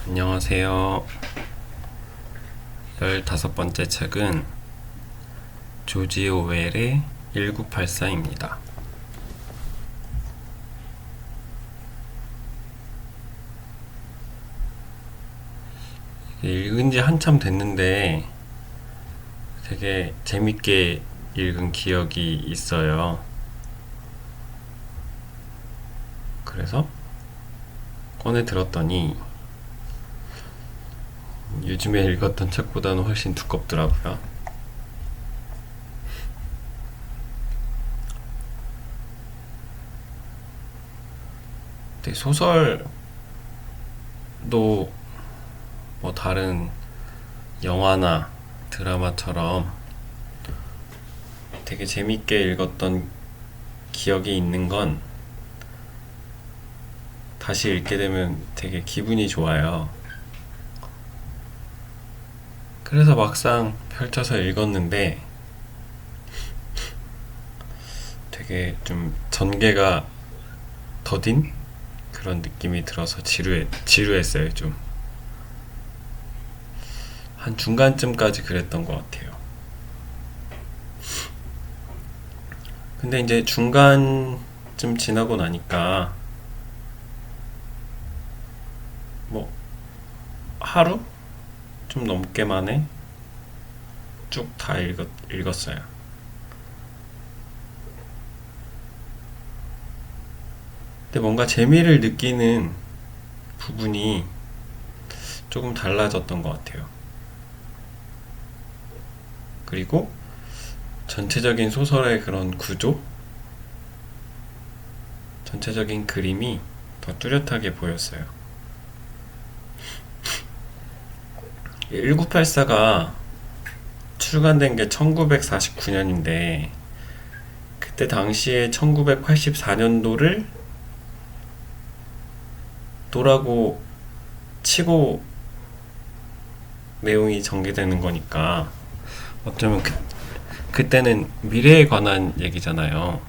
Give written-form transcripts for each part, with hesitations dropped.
안녕하세요. 15번째 책은 조지 오웰의 1984입니다. 읽은 지 한참 됐는데 되게 재밌게 읽은 기억이 있어요. 그래서 꺼내 들었더니 요즘에 읽었던 책보다는 훨씬 두껍더라고요. 근데 소설도 뭐 다른 영화나 드라마처럼 되게 재밌게 읽었던 기억이 있는 건 다시 읽게 되면 되게 기분이 좋아요. 그래서 막상 펼쳐서 읽었는데 되게 좀 전개가 더딘 그런 느낌이 들어서 지루했어요. 좀 한 중간쯤까지 그랬던 것 같아요. 근데 이제 중간쯤 지나고 나니까 뭐 하루 좀 넘게 만에 쭉 다 읽었어요. 근데 뭔가 재미를 느끼는 부분이 조금 달라졌던 것 같아요. 그리고 전체적인 소설의 그런 구조, 전체적인 그림이 더 뚜렷하게 보였어요. 1984가 출간된 게 1949년인데 그때 당시에 1984년도를 도라고 치고 내용이 전개되는 거니까 어쩌면 그때는 미래에 관한 얘기잖아요.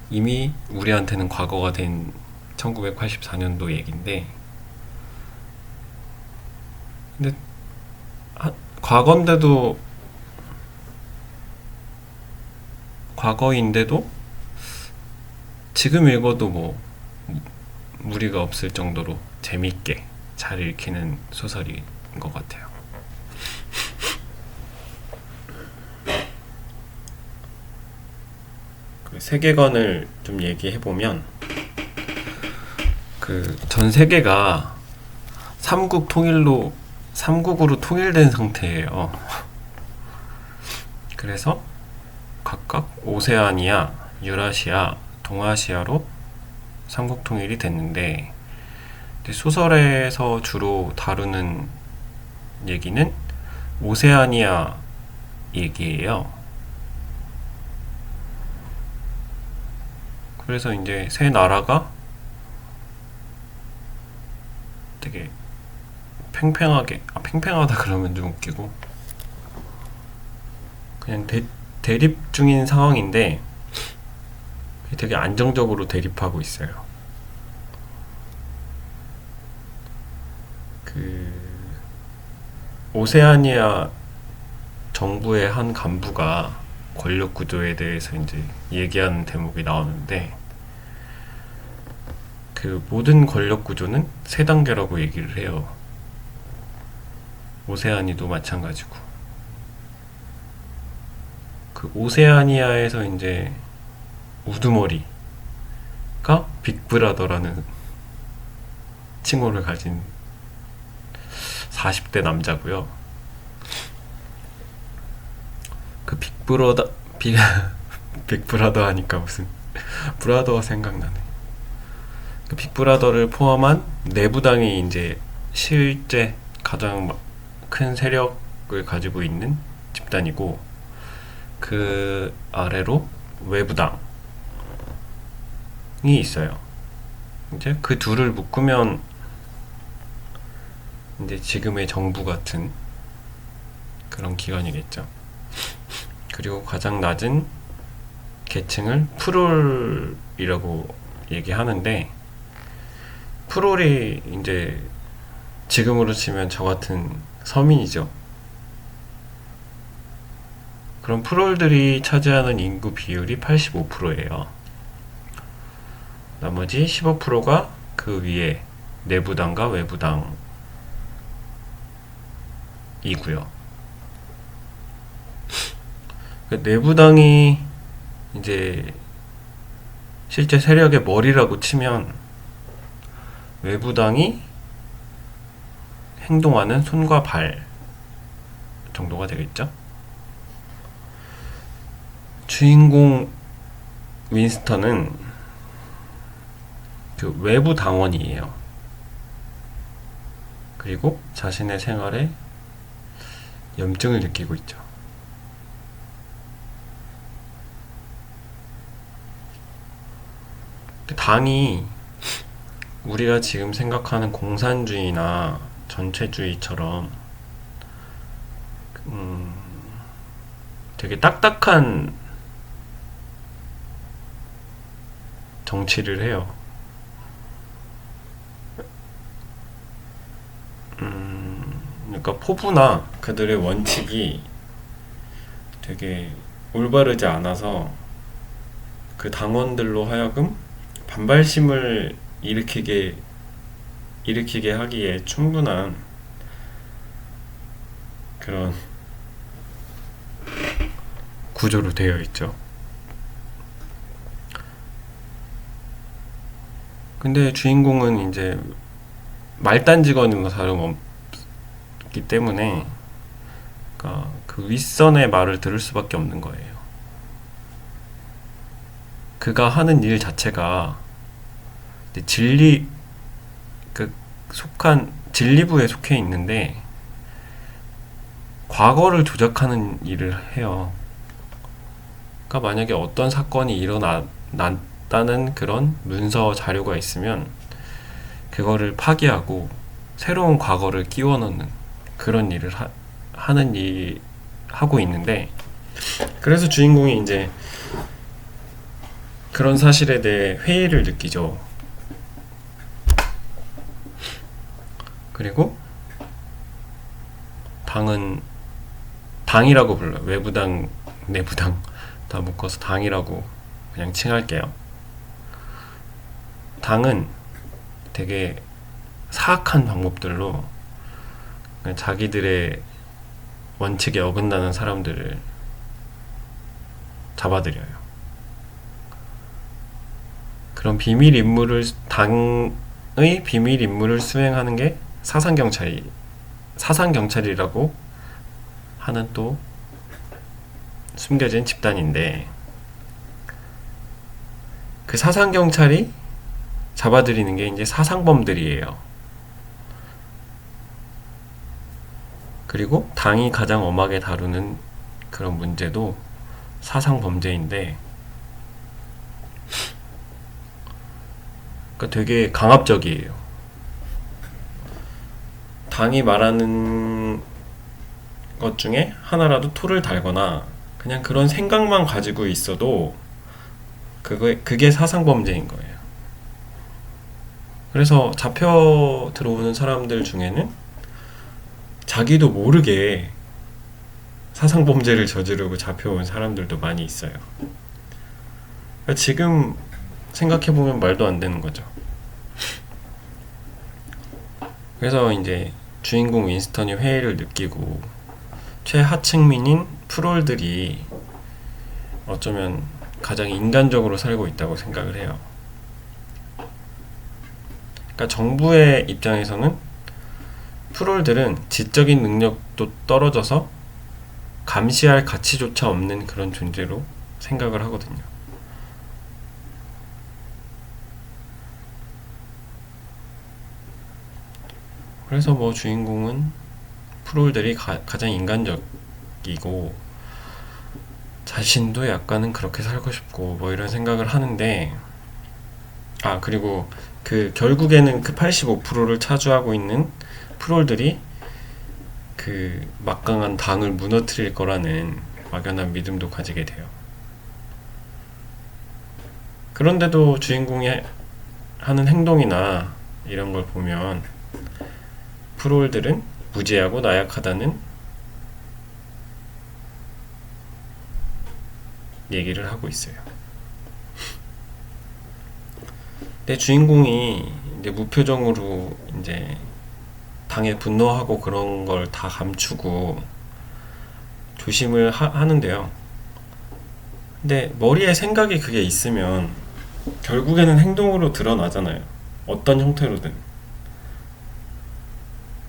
이미 우리한테는 과거가 된 1984년도 얘기인데 근데 과거인데도 지금 읽어도 뭐 무리가 없을 정도로 재밌게 잘 읽히는 소설인 것 같아요. 그 세계관을 좀 얘기해보면 그 전 세계가 삼국으로 통일된 상태예요. 그래서 각각 오세아니아, 유라시아, 동아시아로 삼국 통일이 됐는데 소설에서 주로 다루는 얘기는 오세아니아 얘기예요. 그래서 이제 세 나라가 되게 팽팽하다 그러면 좀 웃기고 그냥 대립 중인 상황인데 되게 안정적으로 대립하고 있어요. 그 오세아니아 정부의 한 간부가 권력 구조에 대해서 이제 얘기하는 대목이 나오는데 그 모든 권력 구조는 세 단계라고 얘기를 해요. 오세아니도 마찬가지고. 그 오세아니아에서 이제 우두머리가 빅브라더라는 칭호를 가진 40대 남자고요. 그 빅브라더 하니까 무슨 브라더가 생각나네. 그 빅브라더를 포함한 내부당이 이제 실제 가장 큰 세력을 가지고 있는 집단이고 그 아래로 외부당이 있어요. 이제 그 둘을 묶으면 이제 지금의 정부 같은 그런 기관이겠죠. 그리고 가장 낮은 계층을 프롤이라고 얘기하는데 프롤이 이제 지금으로 치면 저 같은 서민이죠. 그럼 프롤들이 차지하는 인구 비율이 85%예요. 나머지 15%가 그 위에 내부당과 외부당이고요. 내부당이 이제 실제 세력의 머리라고 치면 외부당이 행동하는 손과 발 정도가 되겠죠. 주인공 윈스턴은 그 외부 당원이에요. 그리고 자신의 생활에 염증을 느끼고 있죠. 당이 우리가 지금 생각하는 공산주의나 전체주의처럼 되게 딱딱한 정치를 해요. 그러니까 포부나 그들의 원칙이 되게 올바르지 않아서 그 당원들로 하여금 반발심을 일으키게 하기에 충분한 그런 구조로 되어 있죠. 근데 주인공은 이제 말단 직원과 다름없기 때문에 그러니까 그 윗선의 말을 들을 수밖에 없는 거예요. 그가 하는 일 자체가 진리부에 속해 있는데 과거를 조작하는 일을 해요. 그러니까 만약에 어떤 사건이 일어났다는 그런 문서 자료가 있으면 그거를 파기하고 새로운 과거를 끼워 넣는 그런 일을 하고 있는데, 그래서 주인공이 이제 그런 사실에 대해 회의를 느끼죠. 그리고 당이라고 불러요. 외부당, 내부당 다 묶어서 당이라고 그냥 칭할게요. 당은 되게 사악한 방법들로 자기들의 원칙에 어긋나는 사람들을 잡아들여요. 그런 당의 비밀 임무를 수행하는 게 사상경찰이라고 하는 또 숨겨진 집단인데, 그 사상경찰이 잡아들이는 게 이제 사상범들이에요. 그리고 당이 가장 엄하게 다루는 그런 문제도 사상범죄인데, 그러니까 되게 강압적이에요. 당이 말하는 것 중에 하나라도 토를 달거나 그냥 그런 생각만 가지고 있어도 그게 사상범죄인 거예요. 그래서 잡혀 들어오는 사람들 중에는 자기도 모르게 사상범죄를 저지르고 잡혀온 사람들도 많이 있어요. 그러니까 지금 생각해보면 말도 안 되는 거죠. 그래서 이제 주인공 윈스턴이 회의를 느끼고 최하층민인 프롤들이 어쩌면 가장 인간적으로 살고 있다고 생각을 해요. 그러니까 정부의 입장에서는 프롤들은 지적인 능력도 떨어져서 감시할 가치조차 없는 그런 존재로 생각을 하거든요. 그래서 뭐 주인공은 프롤들이 가장 인간적이고 자신도 약간은 그렇게 살고 싶고 뭐 이런 생각을 하는데, 그리고 결국에는 그 85%를 차지하고 있는 프롤들이 그 막강한 당을 무너뜨릴 거라는 막연한 믿음도 가지게 돼요. 그런데도 주인공이 하는 행동이나 이런 걸 보면 프롤들은 무지하고 나약하다는 얘기를 하고 있어요. 근데 주인공이 이제 무표정으로 이제 당에 분노하고 그런 걸 다 감추고 조심을 하는데요. 근데 머리에 생각이 그게 있으면 결국에는 행동으로 드러나잖아요. 어떤 형태로든.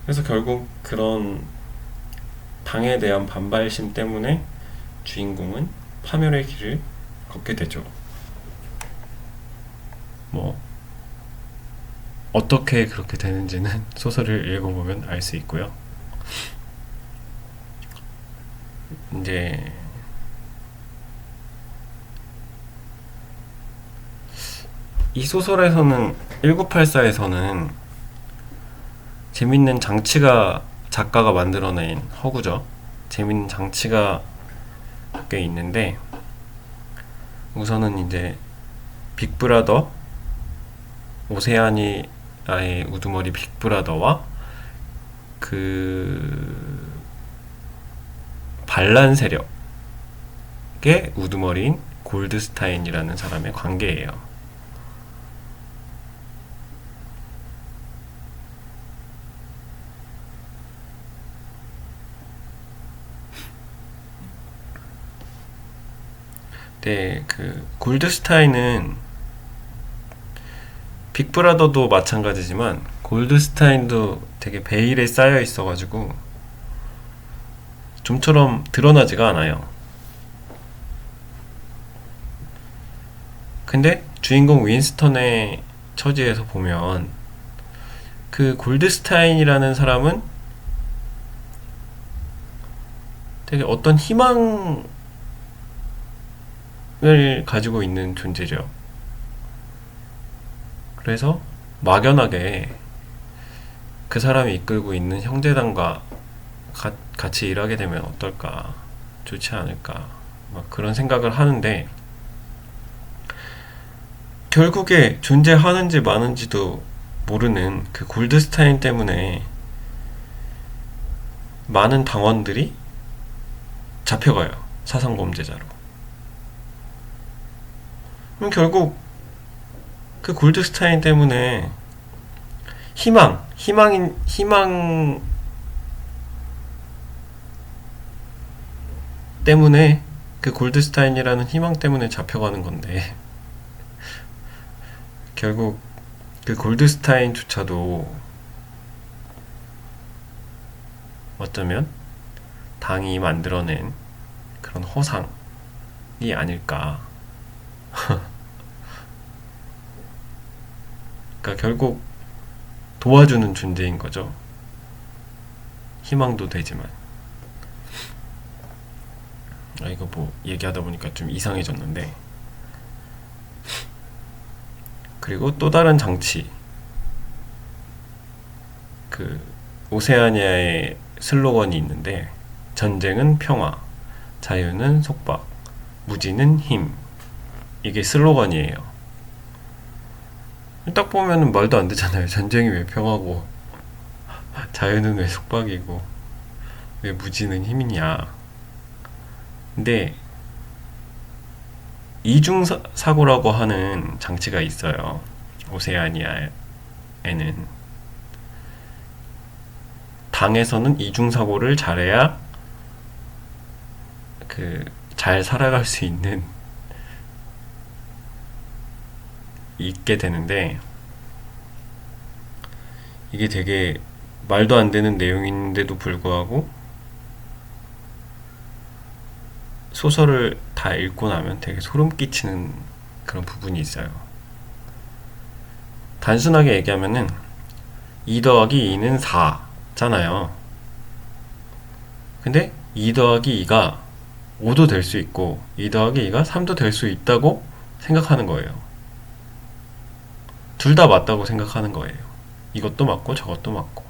그래서 결국 그런 당에 대한 반발심 때문에 주인공은 파멸의 길을 걷게 되죠. 뭐 어떻게 그렇게 되는지는 소설을 읽어보면 알 수 있고요. 이제 이 소설에서는 1984에서는 재밌는 장치가 작가가 만들어낸 허구죠. 재밌는 장치가 꽤 있는데 우선은 이제 빅브라더 오세아니아의 우두머리 빅브라더와 그 반란 세력의 우두머리인 골드스타인이라는 사람의 관계예요. 네, 그 골드스타인은 빅브라더도 마찬가지지만 골드스타인도 되게 베일에 쌓여 있어가지고 좀처럼 드러나지가 않아요. 근데 주인공 윈스턴의 처지에서 보면 그 골드스타인이라는 사람은 되게 어떤 희망을 가지고 있는 존재죠. 그래서 막연하게 그 사람이 이끌고 있는 형제단과 같이 일하게 되면 어떨까, 좋지 않을까, 막 그런 생각을 하는데 결국에 존재하는지 마는지도 모르는 그 골드스타인 때문에 많은 당원들이 잡혀가요. 사상범죄자로. 그럼 결국 그 골드스타인 때문에 희망 때문에 그 골드스타인이라는 희망 때문에 잡혀가는 건데 결국 그 골드스타인조차도 어쩌면 당이 만들어낸 그런 허상이 아닐까. 그러니까 결국 도와주는 존재인 거죠. 희망도 되지만. 이거 뭐 얘기하다 보니까 좀 이상해졌는데. 그리고 또 다른 장치. 그 오세아니아의 슬로건이 있는데 전쟁은 평화, 자유는 속박, 무지는 힘. 이게 슬로건이에요. 딱 보면은 말도 안 되잖아요. 전쟁이 왜 평화고 자유는 왜 속박이고 왜 무지는 힘이냐. 근데 이중사고라고 하는 장치가 있어요. 오세아니아에는 당에서는 이중사고를 잘해야 잘 살아갈 수 있게 되는데 이게 되게 말도 안 되는 내용인데도 불구하고 소설을 다 읽고 나면 되게 소름 끼치는 그런 부분이 있어요. 단순하게 얘기하면은 2 더하기 2는 4잖아요. 근데 2 더하기 2가 5도 될 수 있고 2 더하기 2가 3도 될 수 있다고 생각하는 거예요. 둘 다 맞다고 생각하는 거예요. 이것도 맞고 저것도 맞고.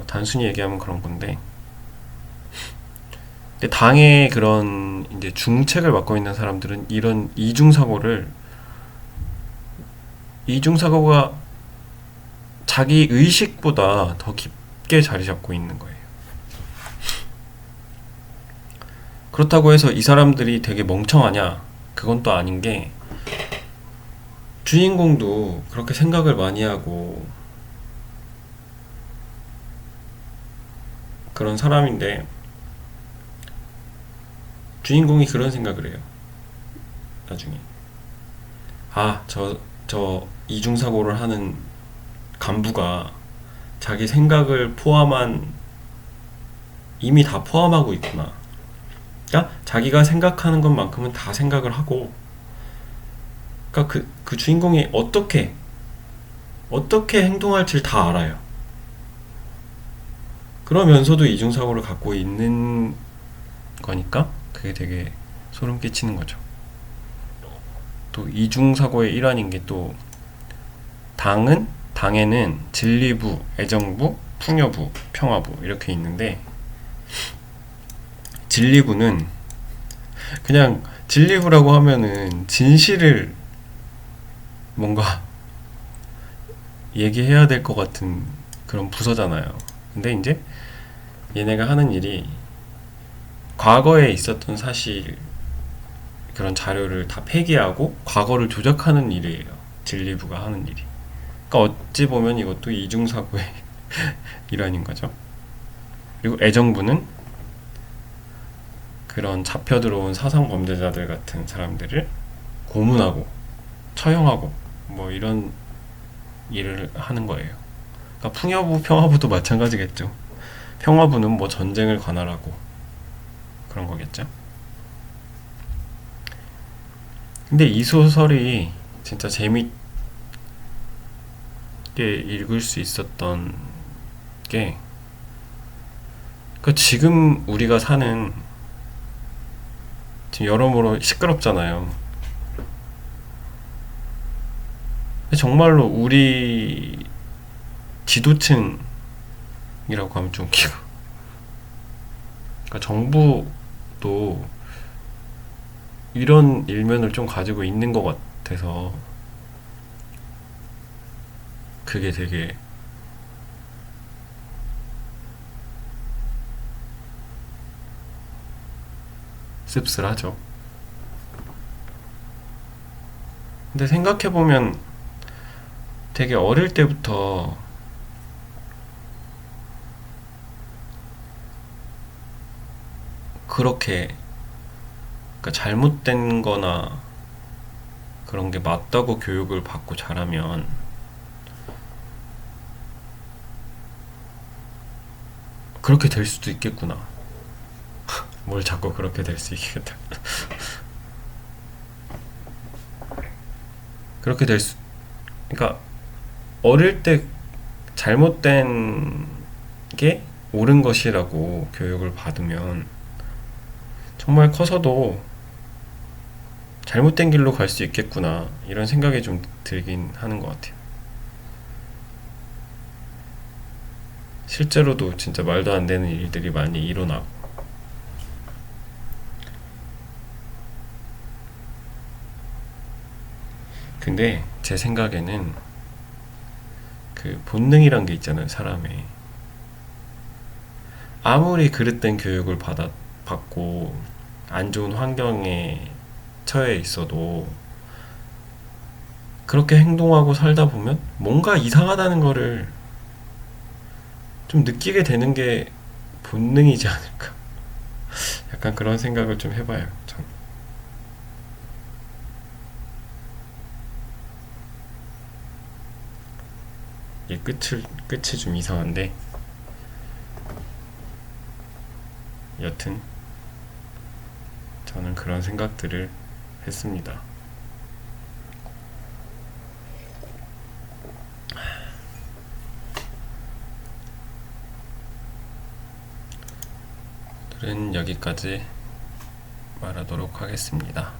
단순히 얘기하면 그런 건데. 근데 당의 그런 이제 중책을 맡고 있는 사람들은 이런 이중사고를 이중사고가 자기 의식보다 더 깊게 자리 잡고 있는 거예요. 그렇다고 해서 이 사람들이 되게 멍청하냐? 그건 또 아닌 게, 주인공도 그렇게 생각을 많이 하고 그런 사람인데, 주인공이 그런 생각을 해요. 나중에 저 이중사고를 하는 간부가 자기 생각을 이미 다 포함하고 있구나. 그러니까 자기가 생각하는 것만큼은 다 생각을 하고, 그러니까 그 주인공이 어떻게 행동할지를 다 알아요. 그러면서도 이중사고를 갖고 있는 거니까 그게 되게 소름 끼치는 거죠. 또 이중사고의 일환인 게, 또 당에는 진리부, 애정부, 풍요부, 평화부 이렇게 있는데, 진리부는 그냥, 진리부라고 하면은 진실을 뭔가 얘기해야 될 것 같은 그런 부서잖아요. 근데 이제 얘네가 하는 일이 과거에 있었던 사실, 그런 자료를 다 폐기하고 과거를 조작하는 일이에요. 진리부가 하는 일이. 그러니까 어찌 보면 이것도 이중사고의 일환인 거죠. 그리고 애정부는 그런 잡혀 들어온 사상 범죄자들 같은 사람들을 고문하고 처형하고 뭐 이런 일을 하는 거예요. 그러니까 풍요부, 평화부도 마찬가지겠죠. 평화부는 뭐 전쟁을 관할하고 그런 거겠죠. 근데 이 소설이 진짜 재밌게 읽을 수 있었던 게, 그 지금 우리가 사는, 지금 여러모로 시끄럽잖아요. 근데 정말로 우리 지도층이라고 하면 좀 웃기고, 그러니까 정부도 이런 일면을 좀 가지고 있는 것 같아서 그게 되게 씁쓸하죠. 근데 생각해보면 되게 어릴 때부터 그렇게, 그러니까 잘못된 거나 그런 게 맞다고 교육을 받고 자라면 그렇게 될 수도 있겠구나. 뭘 자꾸 그렇게 될 수 있겠다. 그렇게 그러니까 어릴 때 잘못된 게 옳은 것이라고 교육을 받으면 정말 커서도 잘못된 길로 갈 수 있겠구나, 이런 생각이 좀 들긴 하는 것 같아요. 실제로도 진짜 말도 안 되는 일들이 많이 일어나고. 근데 제 생각에는 그 본능이란 게 있잖아요, 사람의. 아무리 그릇된 교육을 받고 안 좋은 환경에 처해 있어도 그렇게 행동하고 살다 보면 뭔가 이상하다는 거를 좀 느끼게 되는 게 본능이지 않을까. 약간 그런 생각을 좀 해봐요, 전. 이 끝이 좀 이상한데, 여튼 저는 그런 생각들을 했습니다. 오늘은 여기까지 말하도록 하겠습니다.